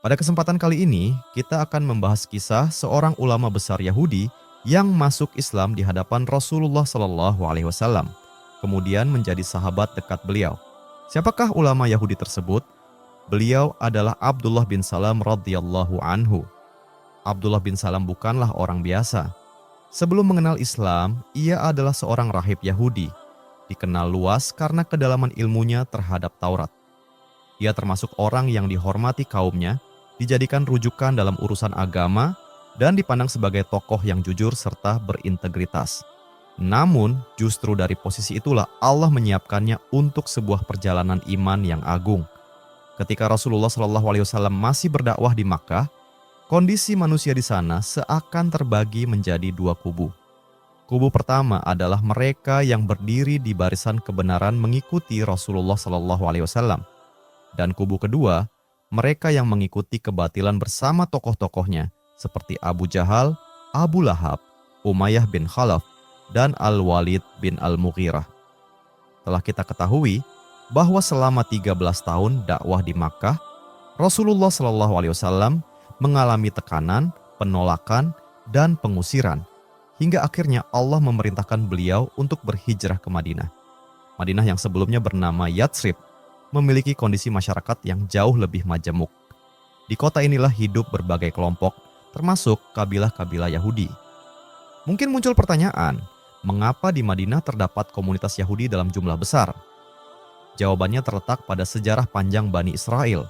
Pada kesempatan kali ini, kita akan membahas kisah seorang ulama besar Yahudi yang masuk Islam di hadapan Rasulullah Shallallahu Alaihi Wasallam, kemudian menjadi sahabat dekat beliau. Siapakah ulama Yahudi tersebut? Beliau adalah Abdullah bin Salam radhiyallahu anhu. Abdullah bin Salam bukanlah orang biasa. Sebelum mengenal Islam, ia adalah seorang rahib Yahudi, dikenal luas karena kedalaman ilmunya terhadap Taurat. Ia termasuk orang yang dihormati kaumnya, dijadikan rujukan dalam urusan agama, dan dipandang sebagai tokoh yang jujur serta berintegritas. Namun, justru dari posisi itulah Allah menyiapkannya untuk sebuah perjalanan iman yang agung. Ketika Rasulullah SAW masih berdakwah di Makkah, kondisi manusia di sana seakan terbagi menjadi dua kubu. Kubu pertama adalah mereka yang berdiri di barisan kebenaran mengikuti Rasulullah SAW, dan kubu kedua mereka yang mengikuti kebatilan bersama tokoh-tokohnya seperti Abu Jahal, Abu Lahab, Umayyah bin Khalaf, dan Al-Walid bin Al-Mughirah. Telah kita ketahui bahwa selama 13 tahun dakwah di Makkah, Rasulullah SAW mengalami tekanan, penolakan, dan pengusiran, hingga akhirnya Allah memerintahkan beliau untuk berhijrah ke Madinah. Madinah yang sebelumnya bernama Yatsrib memiliki kondisi masyarakat yang jauh lebih majemuk. Di kota inilah hidup berbagai kelompok, termasuk kabilah-kabilah Yahudi. Mungkin muncul pertanyaan, mengapa di Madinah terdapat komunitas Yahudi dalam jumlah besar? Jawabannya terletak pada sejarah panjang Bani Israel.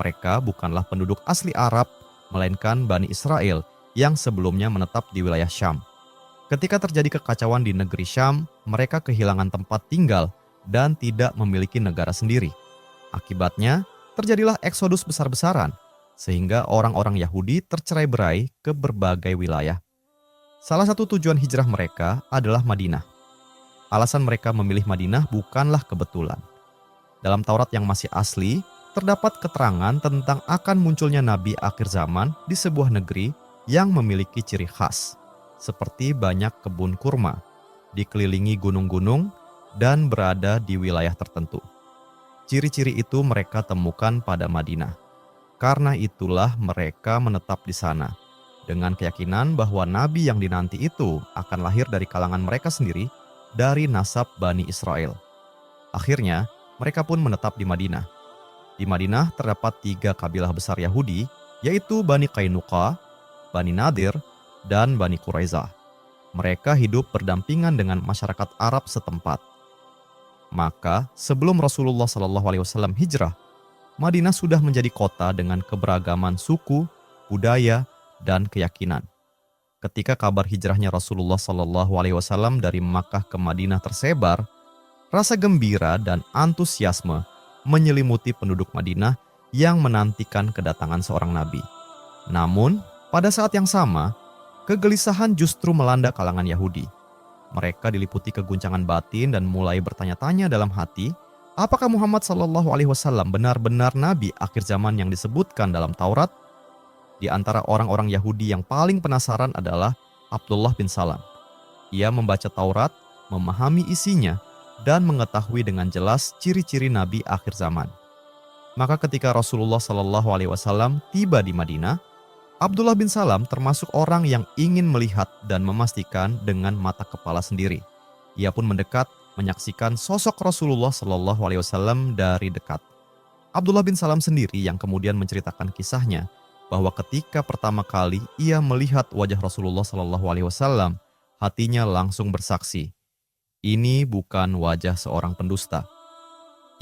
Mereka bukanlah penduduk asli Arab, melainkan Bani Israel yang sebelumnya menetap di wilayah Syam. Ketika terjadi kekacauan di negeri Syam, mereka kehilangan tempat tinggal dan tidak memiliki negara sendiri. Akibatnya, terjadilah eksodus besar-besaran, sehingga orang-orang Yahudi tercerai-berai ke berbagai wilayah. Salah satu tujuan hijrah mereka adalah Madinah. Alasan mereka memilih Madinah bukanlah kebetulan. Dalam Taurat yang masih asli, terdapat keterangan tentang akan munculnya Nabi akhir zaman di sebuah negeri yang memiliki ciri khas, seperti banyak kebun kurma, dikelilingi gunung-gunung, dan berada di wilayah tertentu. Ciri-ciri itu mereka temukan pada Madinah. Karena itulah mereka menetap di sana, dengan keyakinan bahwa Nabi yang dinanti itu akan lahir dari kalangan mereka sendiri, dari nasab Bani Israel. Akhirnya, mereka pun menetap di Madinah. Di Madinah terdapat 3 kabilah besar Yahudi, yaitu Bani Qainuqa, Bani Nadir, dan Bani Quraizah. Mereka hidup berdampingan dengan masyarakat Arab setempat. Maka, sebelum Rasulullah SAW hijrah, Madinah sudah menjadi kota dengan keberagaman suku, budaya, dan keyakinan. Ketika kabar hijrahnya Rasulullah SAW dari Makkah ke Madinah tersebar, rasa gembira dan antusiasme menyelimuti penduduk Madinah yang menantikan kedatangan seorang nabi. Namun, pada saat yang sama, kegelisahan justru melanda kalangan Yahudi. Mereka diliputi keguncangan batin dan mulai bertanya-tanya dalam hati, apakah Muhammad SAW benar-benar nabi akhir zaman yang disebutkan dalam Taurat? Di antara orang-orang Yahudi yang paling penasaran adalah Abdullah bin Salam. Ia membaca Taurat, memahami isinya, dan mengetahui dengan jelas ciri-ciri Nabi akhir zaman. Maka ketika Rasulullah SAW tiba di Madinah, Abdullah bin Salam termasuk orang yang ingin melihat dan memastikan dengan mata kepala sendiri. Ia pun mendekat menyaksikan sosok Rasulullah SAW dari dekat. Abdullah bin Salam sendiri yang kemudian menceritakan kisahnya, bahwa ketika pertama kali ia melihat wajah Rasulullah SAW, hatinya langsung bersaksi, ini bukan wajah seorang pendusta.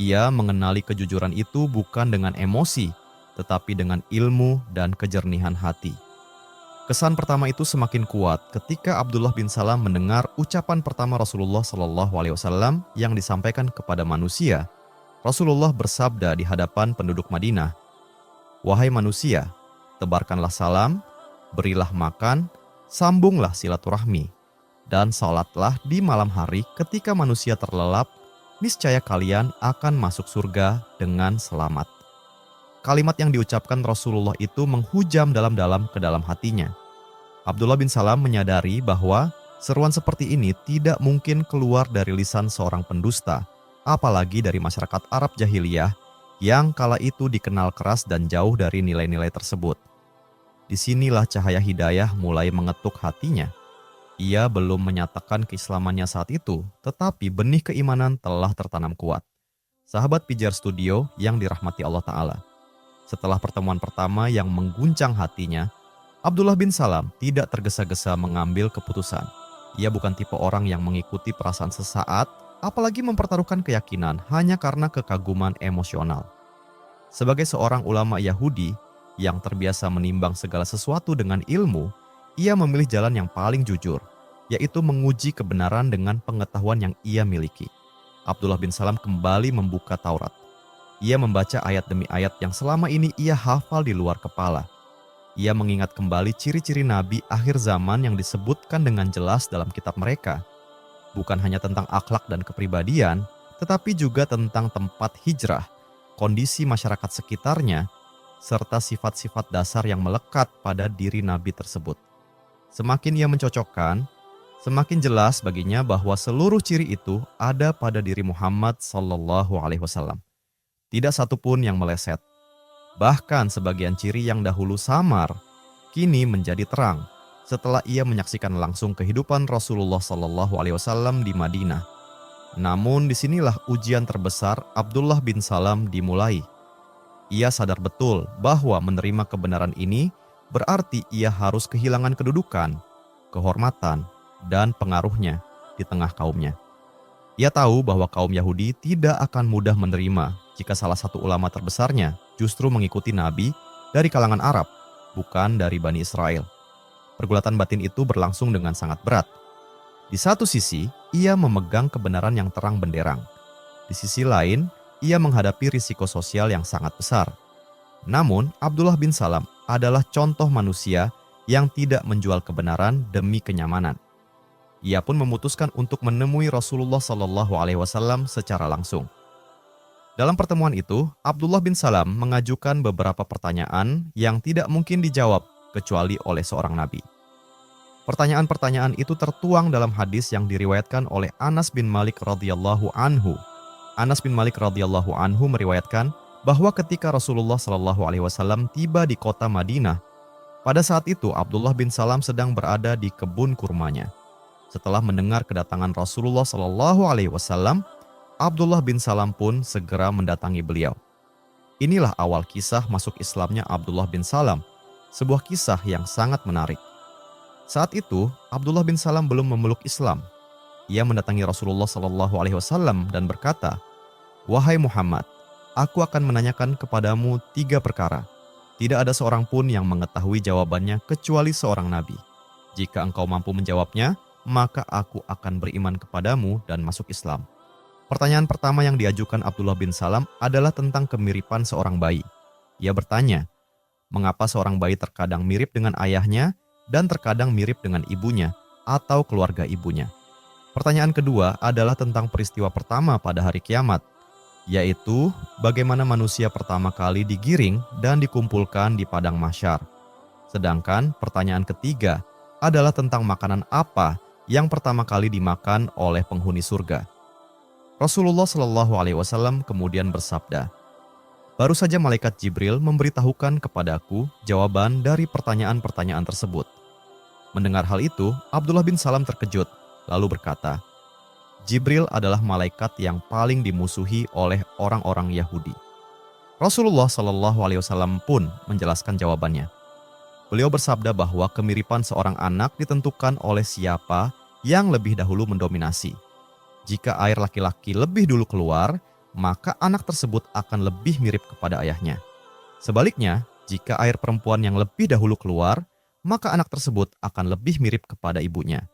Ia mengenali kejujuran itu bukan dengan emosi, tetapi dengan ilmu dan kejernihan hati. Kesan pertama itu semakin kuat ketika Abdullah bin Salam mendengar ucapan pertama Rasulullah SAW yang disampaikan kepada manusia. Rasulullah bersabda di hadapan penduduk Madinah, "Wahai manusia, tebarkanlah salam, berilah makan, sambunglah silaturahmi, dan salatlah di malam hari ketika manusia terlelap, niscaya kalian akan masuk surga dengan selamat." Kalimat yang diucapkan Rasulullah itu menghujam dalam-dalam ke dalam hatinya. Abdullah bin Salam menyadari bahwa seruan seperti ini tidak mungkin keluar dari lisan seorang pendusta, apalagi dari masyarakat Arab jahiliyah yang kala itu dikenal keras dan jauh dari nilai-nilai tersebut. Disinilah cahaya hidayah mulai mengetuk hatinya. Ia belum menyatakan keislamannya saat itu, tetapi benih keimanan telah tertanam kuat. Sahabat Pijar Studio yang dirahmati Allah Ta'ala. Setelah pertemuan pertama yang mengguncang hatinya, Abdullah bin Salam tidak tergesa-gesa mengambil keputusan. Ia bukan tipe orang yang mengikuti perasaan sesaat, apalagi mempertaruhkan keyakinan hanya karena kekaguman emosional. Sebagai seorang ulama Yahudi yang terbiasa menimbang segala sesuatu dengan ilmu, ia memilih jalan yang paling jujur, yaitu menguji kebenaran dengan pengetahuan yang ia miliki. Abdullah bin Salam kembali membuka Taurat. Ia membaca ayat demi ayat yang selama ini ia hafal di luar kepala. Ia mengingat kembali ciri-ciri nabi akhir zaman yang disebutkan dengan jelas dalam kitab mereka. Bukan hanya tentang akhlak dan kepribadian, tetapi juga tentang tempat hijrah, kondisi masyarakat sekitarnya, serta sifat-sifat dasar yang melekat pada diri nabi tersebut. Semakin ia mencocokkan, semakin jelas baginya bahwa seluruh ciri itu ada pada diri Muhammad Sallallahu Alaihi Wasallam. Tidak satu pun yang meleset. Bahkan sebagian ciri yang dahulu samar, kini menjadi terang setelah ia menyaksikan langsung kehidupan Rasulullah Sallallahu Alaihi Wasallam di Madinah. Namun disinilah ujian terbesar Abdullah bin Salam dimulai. Ia sadar betul bahwa menerima kebenaran ini berarti ia harus kehilangan kedudukan, kehormatan, dan pengaruhnya di tengah kaumnya. Ia tahu bahwa kaum Yahudi tidak akan mudah menerima jika salah satu ulama terbesarnya justru mengikuti nabi dari kalangan Arab, bukan dari Bani Israel. Pergulatan batin itu berlangsung dengan sangat berat. Di satu sisi, ia memegang kebenaran yang terang benderang. Di sisi lain, ia menghadapi risiko sosial yang sangat besar. Namun, Abdullah bin Salam adalah contoh manusia yang tidak menjual kebenaran demi kenyamanan. Ia pun memutuskan untuk menemui Rasulullah Sallallahu Alaihi Wasallam secara langsung. Dalam pertemuan itu, Abdullah bin Salam mengajukan beberapa pertanyaan yang tidak mungkin dijawab kecuali oleh seorang nabi. Pertanyaan-pertanyaan itu tertuang dalam hadis yang diriwayatkan oleh Anas bin Malik radhiyallahu anhu. Anas bin Malik radhiyallahu anhu meriwayatkan bahwa ketika Rasulullah Shallallahu Alaihi Wasallam tiba di kota Madinah, pada saat itu Abdullah bin Salam sedang berada di kebun kurmanya. Setelah mendengar kedatangan Rasulullah Shallallahu Alaihi Wasallam, Abdullah bin Salam pun segera mendatangi beliau. Inilah awal kisah masuk Islamnya Abdullah bin Salam, sebuah kisah yang sangat menarik. Saat itu Abdullah bin Salam belum memeluk Islam. Ia mendatangi Rasulullah Shallallahu Alaihi Wasallam dan berkata, "Wahai Muhammad, aku akan menanyakan kepadamu 3 perkara. Tidak ada seorang pun yang mengetahui jawabannya kecuali seorang nabi. Jika engkau mampu menjawabnya, maka aku akan beriman kepadamu dan masuk Islam." Pertanyaan pertama yang diajukan Abdullah bin Salam adalah tentang kemiripan seorang bayi. Ia bertanya, mengapa seorang bayi terkadang mirip dengan ayahnya dan terkadang mirip dengan ibunya atau keluarga ibunya. Pertanyaan kedua adalah tentang peristiwa pertama pada hari kiamat, yaitu bagaimana manusia pertama kali digiring dan dikumpulkan di padang mahsyar. Sedangkan pertanyaan ketiga adalah tentang makanan apa yang pertama kali dimakan oleh penghuni surga. Rasulullah Shallallahu Alaihi Wasallam kemudian bersabda, "Baru saja malaikat Jibril memberitahukan kepadaku jawaban dari pertanyaan-pertanyaan tersebut." Mendengar hal itu, Abdullah bin Salam terkejut, lalu berkata, "Jibril adalah malaikat yang paling dimusuhi oleh orang-orang Yahudi." Rasulullah Shallallahu Alaihi Wasallam pun menjelaskan jawabannya. Beliau bersabda bahwa kemiripan seorang anak ditentukan oleh siapa yang lebih dahulu mendominasi. Jika air laki-laki lebih dulu keluar, maka anak tersebut akan lebih mirip kepada ayahnya. Sebaliknya, jika air perempuan yang lebih dahulu keluar, maka anak tersebut akan lebih mirip kepada ibunya.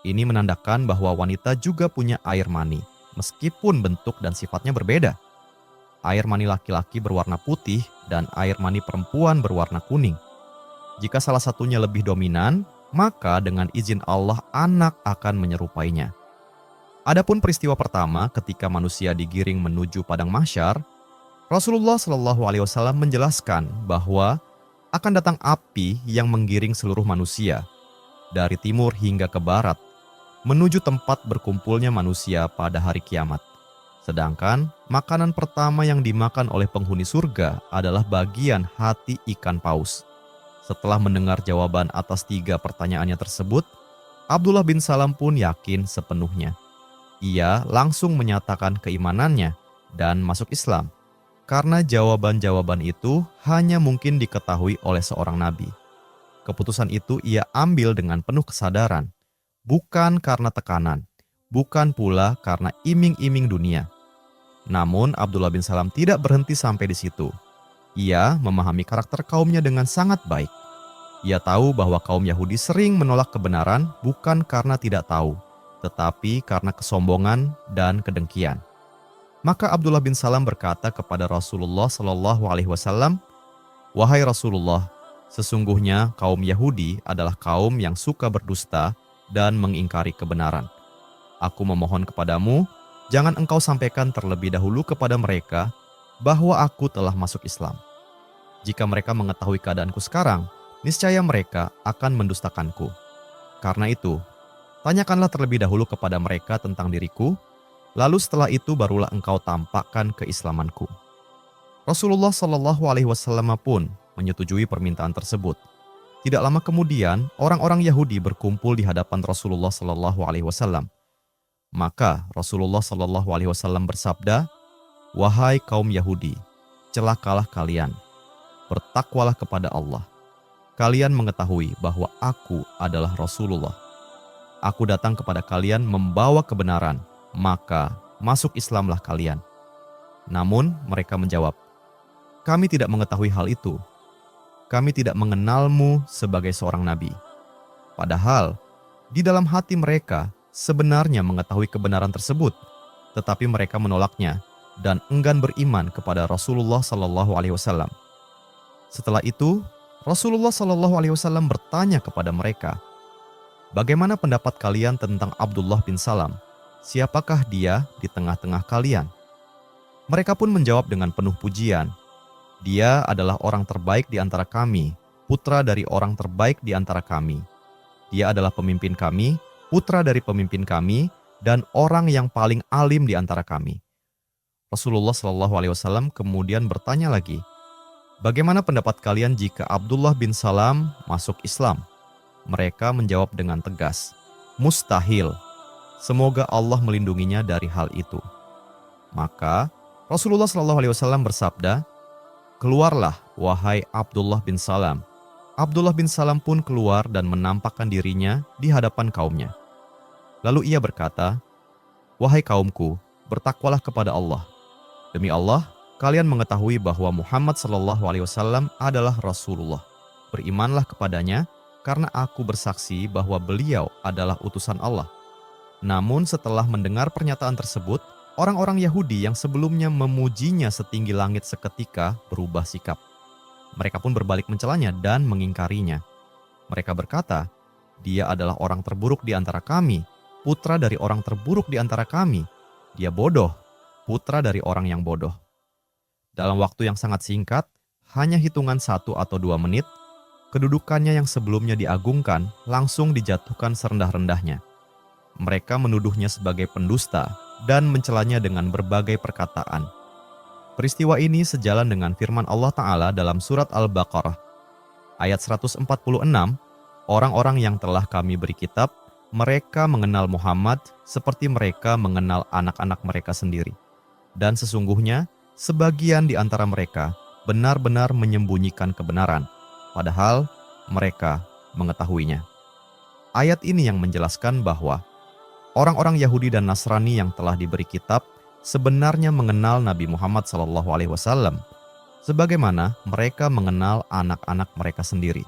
Ini menandakan bahwa wanita juga punya air mani, meskipun bentuk dan sifatnya berbeda. Air mani laki-laki berwarna putih dan air mani perempuan berwarna kuning. Jika salah satunya lebih dominan, maka dengan izin Allah anak akan menyerupainya. Adapun peristiwa pertama ketika manusia digiring menuju padang mahsyar, Rasulullah Shallallahu Alaihi Wasallam menjelaskan bahwa akan datang api yang menggiring seluruh manusia dari timur hingga ke barat menuju tempat berkumpulnya manusia pada hari kiamat. Sedangkan makanan pertama yang dimakan oleh penghuni surga adalah bagian hati ikan paus. Setelah mendengar jawaban atas 3 pertanyaannya tersebut, Abdullah bin Salam pun yakin sepenuhnya. Ia langsung menyatakan keimanannya dan masuk Islam, karena jawaban-jawaban itu hanya mungkin diketahui oleh seorang nabi. Keputusan itu ia ambil dengan penuh kesadaran, bukan karena tekanan, bukan pula karena iming-iming dunia. Namun Abdullah bin Salam tidak berhenti sampai di situ. Ia memahami karakter kaumnya dengan sangat baik. Ia tahu bahwa kaum Yahudi sering menolak kebenaran bukan karena tidak tahu, tetapi karena kesombongan dan kedengkian. Maka Abdullah bin Salam berkata kepada Rasulullah Shallallahu Alaihi Wasallam, "Wahai Rasulullah, sesungguhnya kaum Yahudi adalah kaum yang suka berdusta dan mengingkari kebenaran. Aku memohon kepadamu, jangan engkau sampaikan terlebih dahulu kepada mereka bahwa aku telah masuk Islam. Jika mereka mengetahui keadaanku sekarang, niscaya mereka akan mendustakanku. Karena itu, tanyakanlah terlebih dahulu kepada mereka tentang diriku, lalu setelah itu barulah engkau tampakkan keislamanku." Rasulullah Shallallahu Alaihi Wasallam pun menyetujui permintaan tersebut. Tidak lama kemudian, orang-orang Yahudi berkumpul di hadapan Rasulullah Shallallahu Alaihi Wasallam. Maka Rasulullah Shallallahu Alaihi Wasallam bersabda, "Wahai kaum Yahudi, celakalah kalian, bertakwalah kepada Allah. Kalian mengetahui bahwa aku adalah Rasulullah. Aku datang kepada kalian membawa kebenaran, maka masuk Islamlah kalian." Namun mereka menjawab, "Kami tidak mengetahui hal itu. Kami tidak mengenalmu sebagai seorang nabi." Padahal di dalam hati mereka sebenarnya mengetahui kebenaran tersebut, tetapi mereka menolaknya dan enggan beriman kepada Rasulullah Sallallahu Alaihi Wasallam. Setelah itu, Rasulullah Sallallahu Alaihi Wasallam bertanya kepada mereka, "Bagaimana pendapat kalian tentang Abdullah bin Salam? Siapakah dia di tengah-tengah kalian?" Mereka pun menjawab dengan penuh pujian, "Dia adalah orang terbaik di antara kami, putra dari orang terbaik di antara kami. Dia adalah pemimpin kami, putra dari pemimpin kami, dan orang yang paling alim di antara kami." Rasulullah Shallallahu Alaihi Wasallam kemudian bertanya lagi, "Bagaimana pendapat kalian jika Abdullah bin Salam masuk Islam?" Mereka menjawab dengan tegas, "Mustahil. Semoga Allah melindunginya dari hal itu." Maka Rasulullah Shallallahu Alaihi Wasallam bersabda, "Keluarlah, wahai Abdullah bin Salam." Abdullah bin Salam pun keluar dan menampakkan dirinya di hadapan kaumnya. Lalu ia berkata, "Wahai kaumku, bertakwalah kepada Allah. Demi Allah, kalian mengetahui bahwa Muhammad Sallallahu Alaihi Wasallam adalah Rasulullah. Berimanlah kepadanya, karena aku bersaksi bahwa beliau adalah utusan Allah." Namun setelah mendengar pernyataan tersebut, orang-orang Yahudi yang sebelumnya memujinya setinggi langit seketika berubah sikap. Mereka pun berbalik mencelanya dan mengingkarinya. Mereka berkata, "Dia adalah orang terburuk di antara kami, putra dari orang terburuk di antara kami. Dia bodoh, putra dari orang yang bodoh." Dalam waktu yang sangat singkat, hanya hitungan 1 atau 2 menit, kedudukannya yang sebelumnya diagungkan langsung dijatuhkan serendah-rendahnya. Mereka menuduhnya sebagai pendusta dan mencelanya dengan berbagai perkataan. Peristiwa ini sejalan dengan firman Allah Ta'ala dalam surat Al-Baqarah. Ayat 146, "Orang-orang yang telah kami beri kitab, mereka mengenal Muhammad seperti mereka mengenal anak-anak mereka sendiri. Dan sesungguhnya, sebagian di antara mereka benar-benar menyembunyikan kebenaran, padahal mereka mengetahuinya." Ayat ini yang menjelaskan bahwa orang-orang Yahudi dan Nasrani yang telah diberi kitab sebenarnya mengenal Nabi Muhammad SAW, sebagaimana mereka mengenal anak-anak mereka sendiri.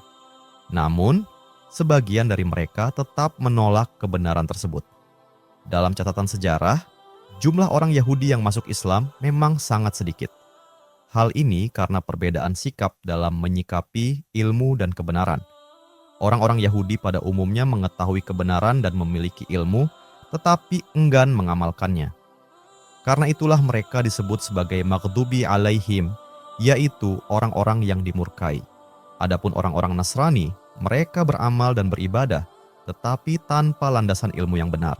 Namun, sebagian dari mereka tetap menolak kebenaran tersebut. Dalam catatan sejarah, jumlah orang Yahudi yang masuk Islam memang sangat sedikit. Hal ini karena perbedaan sikap dalam menyikapi ilmu dan kebenaran. Orang-orang Yahudi pada umumnya mengetahui kebenaran dan memiliki ilmu, tetapi enggan mengamalkannya. Karena itulah mereka disebut sebagai maghdubi alaihim, yaitu orang-orang yang dimurkai. Adapun orang-orang Nasrani, mereka beramal dan beribadah, tetapi tanpa landasan ilmu yang benar.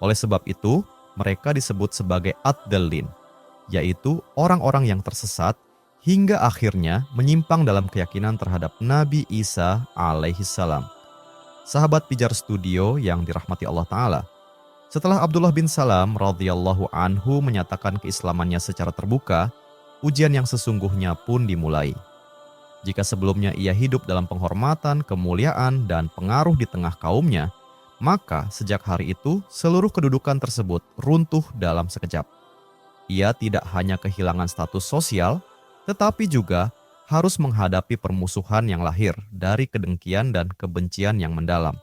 Oleh sebab itu, Mereka disebut sebagai ad-dallin, yaitu orang-orang yang tersesat hingga akhirnya menyimpang dalam keyakinan terhadap Nabi Isa alaihissalam. Sahabat Pijar Studio yang dirahmati Allah Ta'ala, setelah Abdullah bin Salam radhiyallahu anhu menyatakan keislamannya secara terbuka, ujian yang sesungguhnya pun dimulai. Jika sebelumnya ia hidup dalam penghormatan, kemuliaan, dan pengaruh di tengah kaumnya, maka sejak hari itu seluruh kedudukan tersebut runtuh dalam sekejap. Ia tidak hanya kehilangan status sosial, tetapi juga harus menghadapi permusuhan yang lahir dari kedengkian dan kebencian yang mendalam.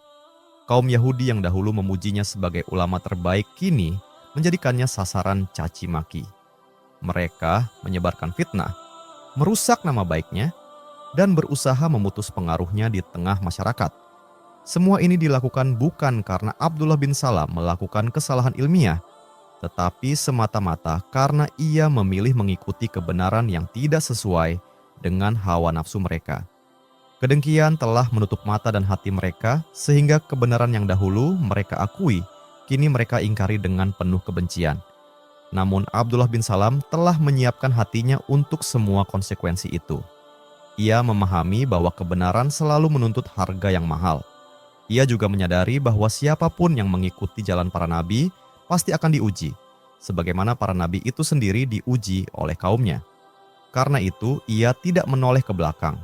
Kaum Yahudi yang dahulu memujinya sebagai ulama terbaik kini menjadikannya sasaran caci maki. Mereka menyebarkan fitnah, merusak nama baiknya, dan berusaha memutus pengaruhnya di tengah masyarakat. Semua ini dilakukan bukan karena Abdullah bin Salam melakukan kesalahan ilmiah, tetapi semata-mata karena ia memilih mengikuti kebenaran yang tidak sesuai dengan hawa nafsu mereka. Kedengkian telah menutup mata dan hati mereka, sehingga kebenaran yang dahulu mereka akui, kini mereka ingkari dengan penuh kebencian. Namun Abdullah bin Salam telah menyiapkan hatinya untuk semua konsekuensi itu. Ia memahami bahwa kebenaran selalu menuntut harga yang mahal. Ia juga menyadari bahwa siapapun yang mengikuti jalan para nabi pasti akan diuji, sebagaimana para nabi itu sendiri diuji oleh kaumnya. Karena itu, ia tidak menoleh ke belakang,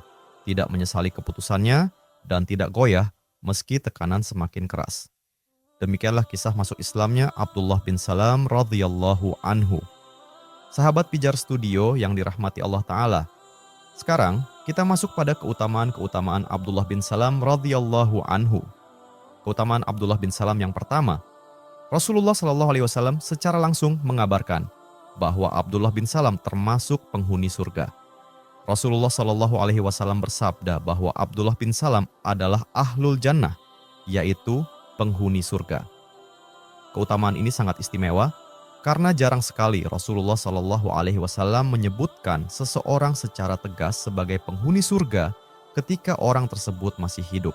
tidak menyesali keputusannya, dan tidak goyah meski tekanan semakin keras. Demikianlah kisah masuk Islamnya Abdullah bin Salam radhiyallahu anhu. Sahabat Pijar Studio yang dirahmati Allah Ta'ala, sekarang kita masuk pada keutamaan-keutamaan Abdullah bin Salam radhiyallahu anhu. Keutamaan Abdullah bin Salam yang pertama, Rasulullah SAW secara langsung mengabarkan bahwa Abdullah bin Salam termasuk penghuni surga. Rasulullah SAW bersabda bahwa Abdullah bin Salam adalah ahlul jannah, yaitu penghuni surga. Keutamaan ini sangat istimewa karena jarang sekali Rasulullah SAW menyebutkan seseorang secara tegas sebagai penghuni surga ketika orang tersebut masih hidup.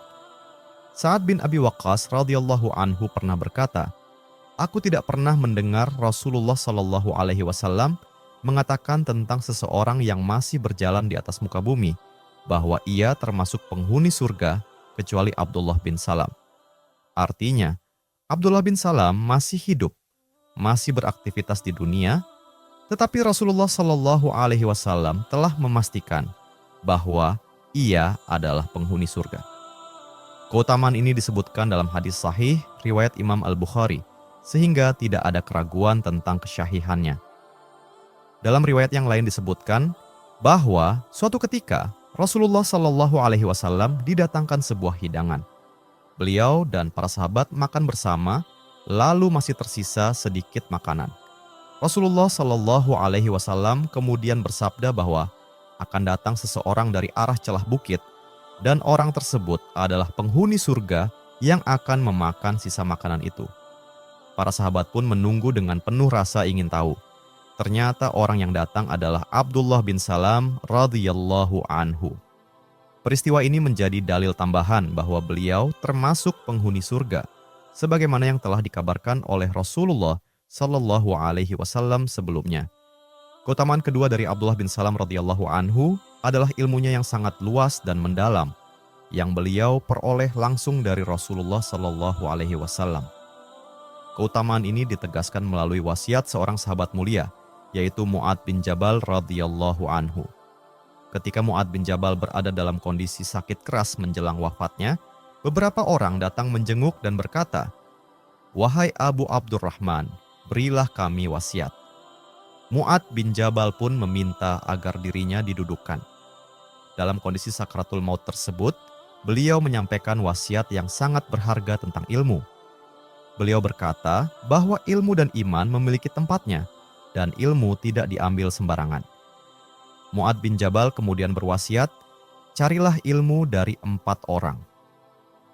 Sa'ad bin Abi Waqqas radhiyallahu anhu pernah berkata, "Aku tidak pernah mendengar Rasulullah SAW mengatakan tentang seseorang yang masih berjalan di atas muka bumi bahwa ia termasuk penghuni surga kecuali Abdullah bin Salam." Artinya, Abdullah bin Salam masih hidup, masih beraktivitas di dunia, tetapi Rasulullah SAW telah memastikan bahwa ia adalah penghuni surga. Keutamaan ini disebutkan dalam hadis sahih riwayat Imam Al-Bukhari, sehingga tidak ada keraguan tentang kesyahihannya. Dalam riwayat yang lain disebutkan bahwa suatu ketika Rasulullah SAW didatangkan sebuah hidangan. Beliau dan para sahabat makan bersama, lalu masih tersisa sedikit makanan. Rasulullah SAW kemudian bersabda bahwa akan datang seseorang dari arah celah bukit dan orang tersebut adalah penghuni surga yang akan memakan sisa makanan itu. Para sahabat pun menunggu dengan penuh rasa ingin tahu. Ternyata orang yang datang adalah Abdullah bin Salam radhiyallahu anhu. Peristiwa ini menjadi dalil tambahan bahwa beliau termasuk penghuni surga, sebagaimana yang telah dikabarkan oleh Rasulullah Shallallahu Alaihi Wasallam sebelumnya. Keutamaan kedua dari Abdullah bin Salam radhiyallahu anhu adalah ilmunya yang sangat luas dan mendalam, yang beliau peroleh langsung dari Rasulullah Shallallahu Alaihi Wasallam. Keutamaan ini ditegaskan melalui wasiat seorang sahabat mulia, yaitu Mu'ad bin Jabal radhiyallahu anhu. Ketika Mu'ad bin Jabal berada dalam kondisi sakit keras menjelang wafatnya, beberapa orang datang menjenguk dan berkata, "Wahai Abu Abdurrahman, berilah kami wasiat." Mu'ad bin Jabal pun meminta agar dirinya didudukkan. Dalam kondisi sakratul maut tersebut, beliau menyampaikan wasiat yang sangat berharga tentang ilmu. Beliau berkata bahwa ilmu dan iman memiliki tempatnya, dan ilmu tidak diambil sembarangan. Mu'ad bin Jabal kemudian berwasiat, carilah ilmu dari 4 orang.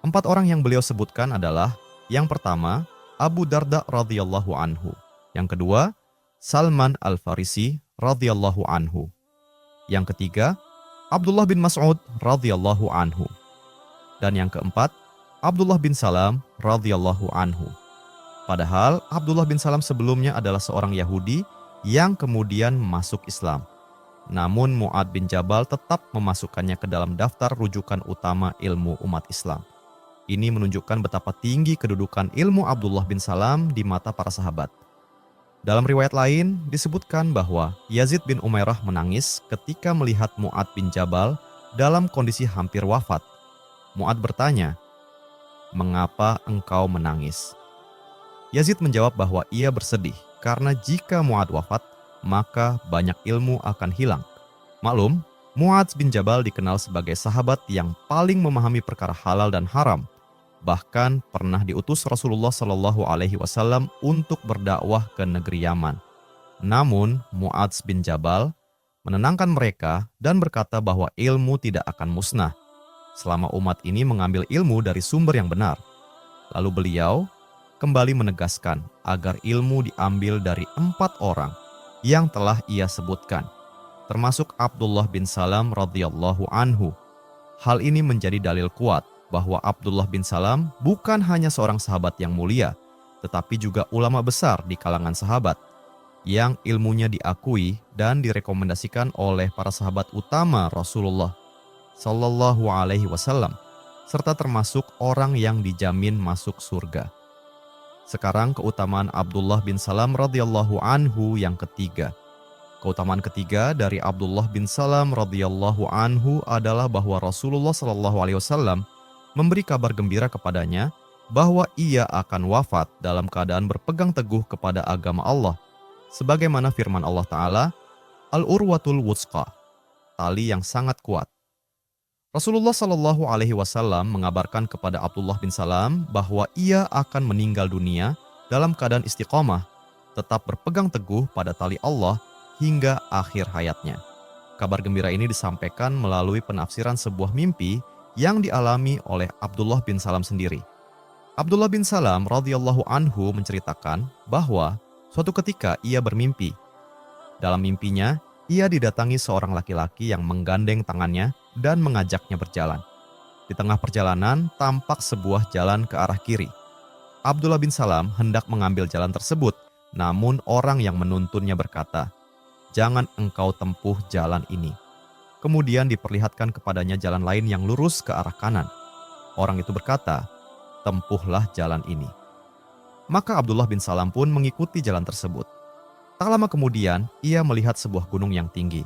4 orang yang beliau sebutkan adalah, yang pertama, Abu Darda radhiyallahu anhu. Yang kedua, Salman Al-Farisi radhiyallahu anhu. Yang ketiga, Abdullah bin Mas'ud radhiyallahu anhu. Dan yang keempat, Abdullah bin Salam radhiyallahu anhu. Padahal Abdullah bin Salam sebelumnya adalah seorang Yahudi yang kemudian masuk Islam. Namun Mu'adz bin Jabal tetap memasukkannya ke dalam daftar rujukan utama ilmu umat Islam. Ini menunjukkan betapa tinggi kedudukan ilmu Abdullah bin Salam di mata para sahabat. Dalam riwayat lain disebutkan bahwa Yazid bin Umairah menangis ketika melihat Mu'adz bin Jabal dalam kondisi hampir wafat. Mu'adz bertanya, "Mengapa engkau menangis?" Yazid menjawab bahwa ia bersedih karena jika Mu'adz wafat, maka banyak ilmu akan hilang. Maklum, Mu'adz bin Jabal dikenal sebagai sahabat yang paling memahami perkara halal dan haram. Bahkan pernah diutus Rasulullah Shallallahu Alaihi Wasallam untuk berdakwah ke negeri Yaman. Namun Mu'adz bin Jabal menenangkan mereka dan berkata bahwa ilmu tidak akan musnah selama umat ini mengambil ilmu dari sumber yang benar. Lalu beliau kembali menegaskan agar ilmu diambil dari 4 orang yang telah ia sebutkan, termasuk Abdullah bin Salam radhiyallahu anhu. Hal ini menjadi dalil kuat bahwa Abdullah bin Salam bukan hanya seorang sahabat yang mulia, tetapi juga ulama besar di kalangan sahabat, yang ilmunya diakui dan direkomendasikan oleh para sahabat utama Rasulullah Sallallahu Alaihi Wasallam, serta termasuk orang yang dijamin masuk surga. Sekarang keutamaan Abdullah bin Salam radhiyallahu anhu yang ketiga. Keutamaan ketiga dari Abdullah bin Salam radhiyallahu anhu adalah bahwa Rasulullah Sallallahu Alaihi Wasallam memberi kabar gembira kepadanya bahwa ia akan wafat dalam keadaan berpegang teguh kepada agama Allah, sebagaimana firman Allah Ta'ala, Al-Urwatul Wutsqa, tali yang sangat kuat. Rasulullah Shallallahu Alaihi Wasallam mengabarkan kepada Abdullah bin Salam bahwa ia akan meninggal dunia dalam keadaan istiqomah, tetap berpegang teguh pada tali Allah hingga akhir hayatnya. Kabar gembira ini disampaikan melalui penafsiran sebuah mimpi yang dialami oleh Abdullah bin Salam sendiri. Abdullah bin Salam radhiyallahu anhu menceritakan bahwa suatu ketika ia bermimpi. Dalam mimpinya, ia didatangi seorang laki-laki yang menggandeng tangannya dan mengajaknya berjalan. Di tengah perjalanan tampak sebuah jalan ke arah kiri. Abdullah bin Salam hendak mengambil jalan tersebut, namun orang yang menuntunnya berkata, "Jangan engkau tempuh jalan ini." Kemudian diperlihatkan kepadanya jalan lain yang lurus ke arah kanan. Orang itu berkata, "Tempuhlah jalan ini." Maka Abdullah bin Salam pun mengikuti jalan tersebut. Tak lama kemudian, ia melihat sebuah gunung yang tinggi.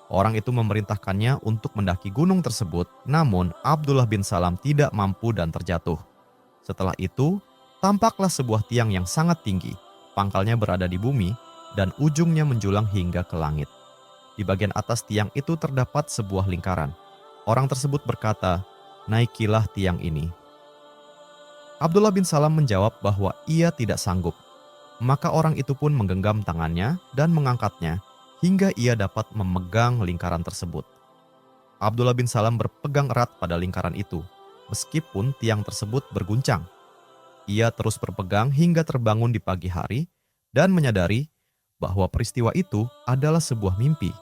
Orang itu memerintahkannya untuk mendaki gunung tersebut, namun Abdullah bin Salam tidak mampu dan terjatuh. Setelah itu, tampaklah sebuah tiang yang sangat tinggi. Pangkalnya berada di bumi dan ujungnya menjulang hingga ke langit. Di bagian atas tiang itu terdapat sebuah lingkaran. Orang tersebut berkata, "Naikilah tiang ini." Abdullah bin Salam menjawab bahwa ia tidak sanggup. Maka orang itu pun menggenggam tangannya dan mengangkatnya hingga ia dapat memegang lingkaran tersebut. Abdullah bin Salam berpegang erat pada lingkaran itu, meskipun tiang tersebut berguncang. Ia terus berpegang hingga terbangun di pagi hari dan menyadari bahwa peristiwa itu adalah sebuah mimpi.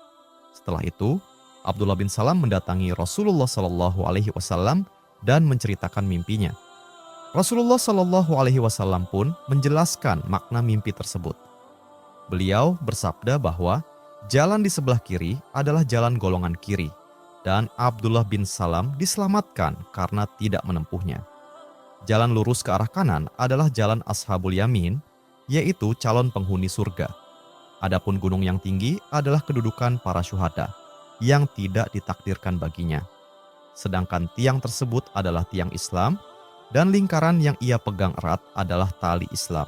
Setelah itu, Abdullah bin Salam mendatangi Rasulullah Shallallahu Alaihi Wasallam dan menceritakan mimpinya. Rasulullah Shallallahu Alaihi Wasallam pun menjelaskan makna mimpi tersebut. Beliau bersabda bahwa jalan di sebelah kiri adalah jalan golongan kiri, dan Abdullah bin Salam diselamatkan karena tidak menempuhnya. Jalan lurus ke arah kanan adalah jalan Ashabul Yamin, yaitu calon penghuni surga. Adapun gunung yang tinggi adalah kedudukan para syuhada yang tidak ditakdirkan baginya. Sedangkan tiang tersebut adalah tiang Islam, dan lingkaran yang ia pegang erat adalah tali Islam.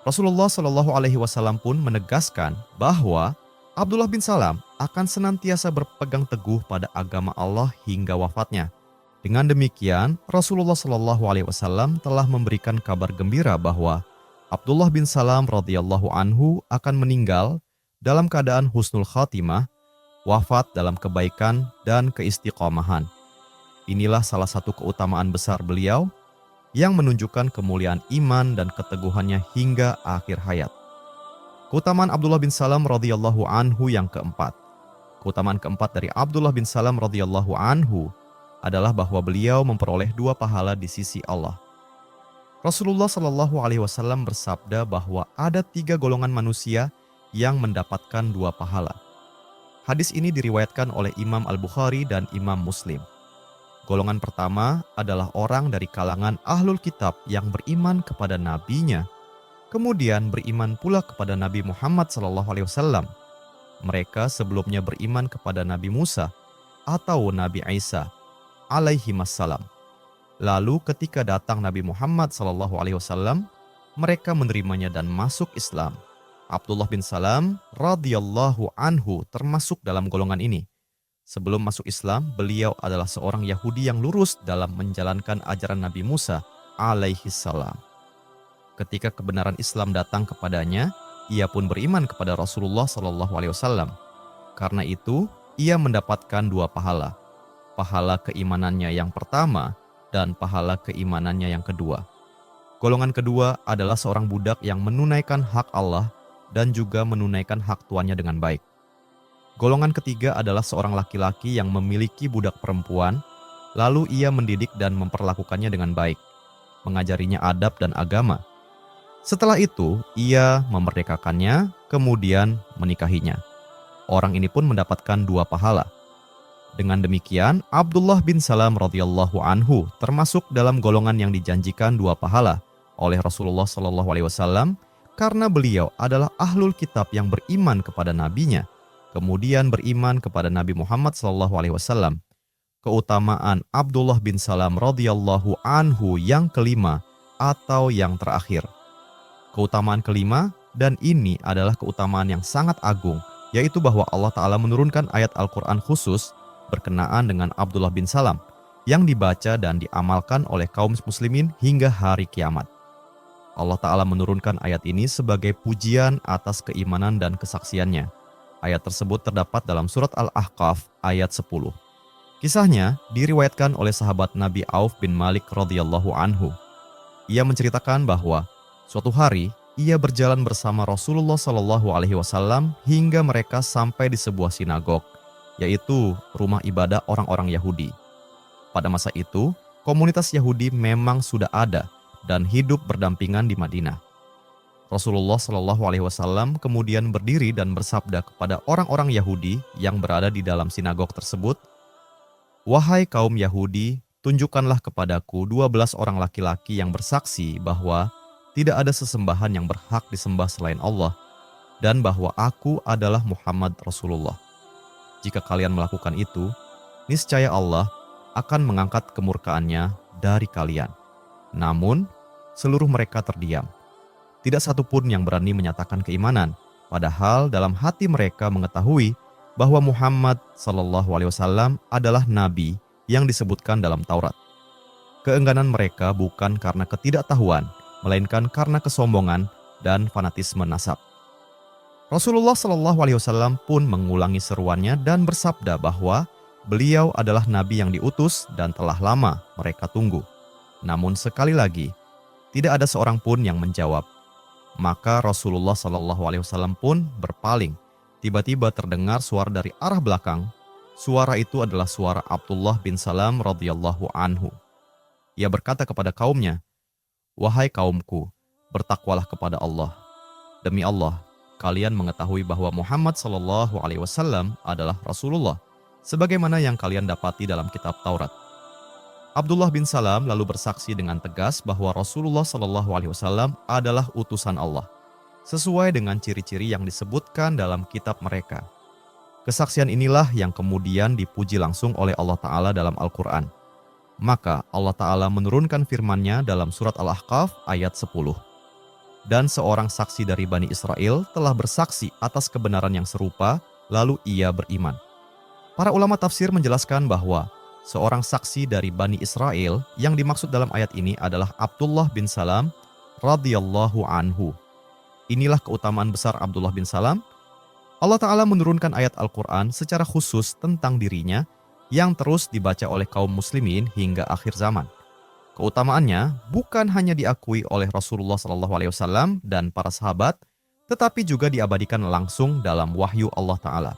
Rasulullah Shallallahu Alaihi Wasallam pun menegaskan bahwa Abdullah bin Salam akan senantiasa berpegang teguh pada agama Allah hingga wafatnya. Dengan demikian, Rasulullah Shallallahu Alaihi Wasallam telah memberikan kabar gembira bahwa Abdullah bin Salam radhiyallahu anhu akan meninggal dalam keadaan husnul khatimah, wafat dalam kebaikan dan keistiqomahan. Inilah salah satu keutamaan besar beliau yang menunjukkan kemuliaan iman dan keteguhannya hingga akhir hayat. Keutamaan Abdullah bin Salam radhiyallahu anhu yang keempat. Keutamaan keempat dari Abdullah bin Salam radhiyallahu anhu adalah bahwa beliau memperoleh 2 pahala di sisi Allah. Rasulullah Shallallahu Alaihi Wasallam bersabda bahwa ada 3 golongan manusia yang mendapatkan 2 pahala. Hadis ini diriwayatkan oleh Imam Al-Bukhari dan Imam Muslim. Golongan pertama adalah orang dari kalangan Ahlul Kitab yang beriman kepada nabinya, kemudian beriman pula kepada Nabi Muhammad SAW. Mereka sebelumnya beriman kepada Nabi Musa atau Nabi Isa alaihimassalam. Lalu ketika datang Nabi Muhammad SAW, mereka menerimanya dan masuk Islam. Abdullah bin Salam radhiyallahu anhu termasuk dalam golongan ini. Sebelum masuk Islam, beliau adalah seorang Yahudi yang lurus dalam menjalankan ajaran Nabi Musa alaihissalam. Ketika kebenaran Islam datang kepadanya, ia pun beriman kepada Rasulullah SAW. Karena itu, ia mendapatkan 2 pahala. Pahala keimanannya yang pertama dan pahala keimanannya yang kedua. Golongan kedua adalah seorang budak yang menunaikan hak Allah dan juga menunaikan hak tuannya dengan baik. Golongan ketiga adalah seorang laki-laki yang memiliki budak perempuan, lalu ia mendidik dan memperlakukannya dengan baik, mengajarinya adab dan agama. Setelah itu, ia memerdekakannya, kemudian menikahinya. Orang ini pun mendapatkan 2 pahala. Dengan demikian, Abdullah bin Salam radhiyallahu anhu termasuk dalam golongan yang dijanjikan 2 pahala oleh Rasulullah SAW karena beliau adalah ahlul kitab yang beriman kepada nabinya, kemudian beriman kepada Nabi Muhammad SAW. Keutamaan Abdullah bin Salam radhiyallahu anhu yang kelima atau yang terakhir. Keutamaan kelima, dan ini adalah keutamaan yang sangat agung, yaitu bahwa Allah Ta'ala menurunkan ayat Al-Quran khusus berkenaan dengan Abdullah bin Salam yang dibaca dan diamalkan oleh kaum muslimin hingga hari kiamat. Allah Ta'ala menurunkan ayat ini sebagai pujian atas keimanan dan kesaksiannya. Ayat tersebut terdapat dalam surat Al-Ahqaf ayat 10. Kisahnya diriwayatkan oleh sahabat Nabi Auf bin Malik radhiyallahu anhu. Ia menceritakan bahwa suatu hari ia berjalan bersama Rasulullah SAW hingga mereka sampai di sebuah sinagog, yaitu rumah ibadah orang-orang Yahudi. Pada masa itu, komunitas Yahudi memang sudah ada dan hidup berdampingan di Madinah. Rasulullah SAW kemudian berdiri dan bersabda kepada orang-orang Yahudi yang berada di dalam sinagog tersebut, "Wahai kaum Yahudi, tunjukkanlah kepadaku 12 orang laki-laki yang bersaksi bahwa tidak ada sesembahan yang berhak disembah selain Allah, dan bahwa aku adalah Muhammad Rasulullah. Jika kalian melakukan itu, niscaya Allah akan mengangkat kemurkaannya dari kalian." Namun, seluruh mereka terdiam. Tidak satupun yang berani menyatakan keimanan, padahal dalam hati mereka mengetahui bahwa Muhammad SAW adalah nabi yang disebutkan dalam Taurat. Keengganan mereka bukan karena ketidaktahuan, melainkan karena kesombongan dan fanatisme nasab. Rasulullah SAW pun mengulangi seruannya dan bersabda bahwa beliau adalah nabi yang diutus dan telah lama mereka tunggu. Namun sekali lagi, tidak ada seorang pun yang menjawab. Maka Rasulullah SAW pun berpaling. Tiba-tiba terdengar suara dari arah belakang. Suara itu adalah suara Abdullah bin Salam radhiyallahu anhu. Ia berkata kepada kaumnya, "Wahai kaumku, bertakwalah kepada Allah. Demi Allah, kalian mengetahui bahwa Muhammad SAW adalah Rasulullah, sebagaimana yang kalian dapati dalam kitab Taurat." Abdullah bin Salam lalu bersaksi dengan tegas bahwa Rasulullah SAW adalah utusan Allah, sesuai dengan ciri-ciri yang disebutkan dalam kitab mereka. Kesaksian inilah yang kemudian dipuji langsung oleh Allah Ta'ala dalam Al-Quran. Maka Allah Ta'ala menurunkan firman-Nya dalam surat Al-Ahqaf ayat 10. Dan seorang saksi dari Bani Israel telah bersaksi atas kebenaran yang serupa, lalu ia beriman. Para ulama tafsir menjelaskan bahwa seorang saksi dari Bani Israel yang dimaksud dalam ayat ini adalah Abdullah bin Salam radhiyallahu anhu. Inilah keutamaan besar Abdullah bin Salam. Allah Ta'ala menurunkan ayat Al-Quran secara khusus tentang dirinya yang terus dibaca oleh kaum muslimin hingga akhir zaman. Keutamaannya bukan hanya diakui oleh Rasulullah SAW dan para sahabat, tetapi juga diabadikan langsung dalam wahyu Allah Ta'ala.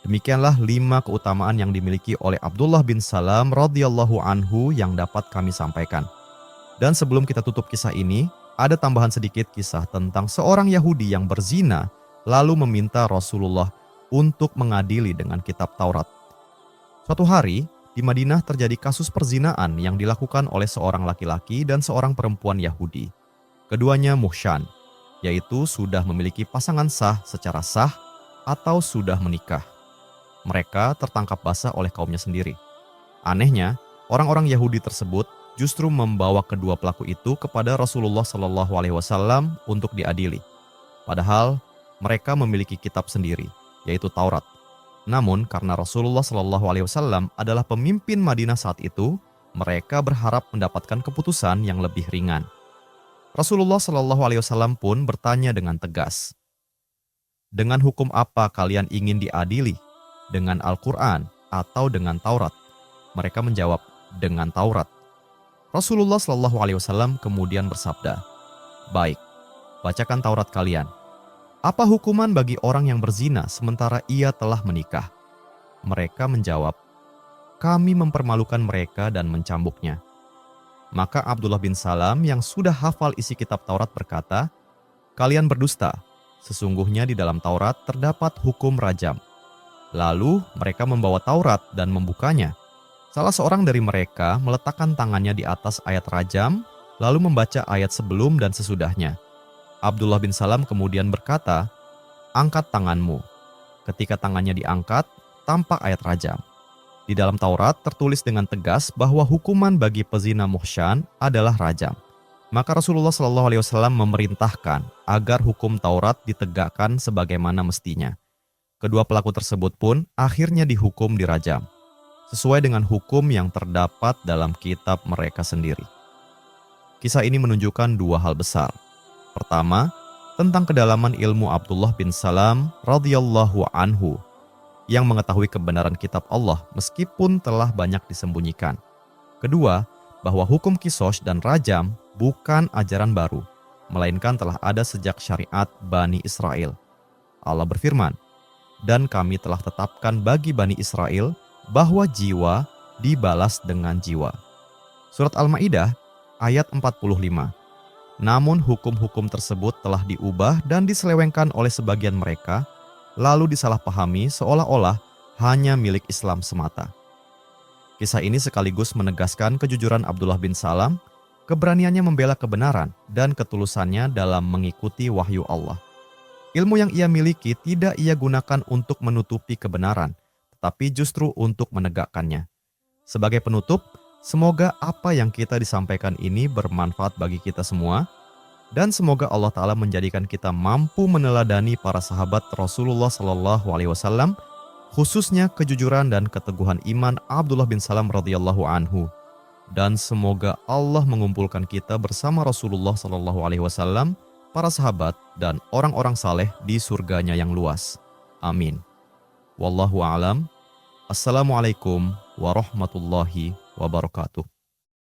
Demikianlah 5 keutamaan yang dimiliki oleh Abdullah bin Salam radhiyallahu anhu yang dapat kami sampaikan. Dan sebelum kita tutup kisah ini, ada tambahan sedikit kisah tentang seorang Yahudi yang berzina lalu meminta Rasulullah untuk mengadili dengan kitab Taurat. Suatu hari, di Madinah terjadi kasus perzinaan yang dilakukan oleh seorang laki-laki dan seorang perempuan Yahudi. Keduanya muhsyan, yaitu sudah memiliki pasangan sah secara sah atau sudah menikah. Mereka tertangkap basah oleh kaumnya sendiri. Anehnya, orang-orang Yahudi tersebut justru membawa kedua pelaku itu kepada Rasulullah SAW untuk diadili. Padahal mereka memiliki kitab sendiri, yaitu Taurat. Namun karena Rasulullah SAW adalah pemimpin Madinah saat itu, mereka berharap mendapatkan keputusan yang lebih ringan. Rasulullah SAW pun bertanya dengan tegas, "Dengan hukum apa kalian ingin diadili? Dengan Al-Quran atau dengan Taurat?" Mereka menjawab, "Dengan Taurat." Rasulullah SAW kemudian bersabda, "Baik, bacakan Taurat kalian. Apa hukuman bagi orang yang berzina sementara ia telah menikah?" Mereka menjawab, "Kami mempermalukan mereka dan mencambuknya." Maka Abdullah bin Salam yang sudah hafal isi kitab Taurat berkata, "Kalian berdusta. Sesungguhnya di dalam Taurat terdapat hukum rajam." Lalu mereka membawa Taurat dan membukanya. Salah seorang dari mereka meletakkan tangannya di atas ayat rajam, lalu membaca ayat sebelum dan sesudahnya. Abdullah bin Salam kemudian berkata, "Angkat tanganmu." Ketika tangannya diangkat, tampak ayat rajam. Di dalam Taurat tertulis dengan tegas bahwa hukuman bagi pezina muhsyan adalah rajam. Maka Rasulullah SAW memerintahkan agar hukum Taurat ditegakkan sebagaimana mestinya. Kedua pelaku tersebut pun akhirnya dihukum dirajam, sesuai dengan hukum yang terdapat dalam kitab mereka sendiri. Kisah ini menunjukkan dua hal besar. Pertama, tentang kedalaman ilmu Abdullah bin Salam radhiyallahu anhu yang mengetahui kebenaran kitab Allah meskipun telah banyak disembunyikan. Kedua, bahwa hukum qisas dan rajam bukan ajaran baru, melainkan telah ada sejak syariat Bani Israel. Allah berfirman, "Dan kami telah tetapkan bagi Bani Israel bahwa jiwa dibalas dengan jiwa." Surat Al-Maidah ayat 45. Namun hukum-hukum tersebut telah diubah dan diselewengkan oleh sebagian mereka, lalu disalahpahami seolah-olah hanya milik Islam semata. Kisah ini sekaligus menegaskan kejujuran Abdullah bin Salam, keberaniannya membela kebenaran, dan ketulusannya dalam mengikuti wahyu Allah. Ilmu yang ia miliki tidak ia gunakan untuk menutupi kebenaran, tapi justru untuk menegakkannya. Sebagai penutup, semoga apa yang kita disampaikan ini bermanfaat bagi kita semua, dan semoga Allah Ta'ala menjadikan kita mampu meneladani para sahabat Rasulullah SAW, khususnya kejujuran dan keteguhan iman Abdullah bin Salam radhiyallahu anhu. Dan semoga Allah mengumpulkan kita bersama Rasulullah SAW, para sahabat, dan orang-orang saleh di surganya yang luas. Amin. Wallahu a'lam. Assalamualaikum warahmatullahi wabarakatuh.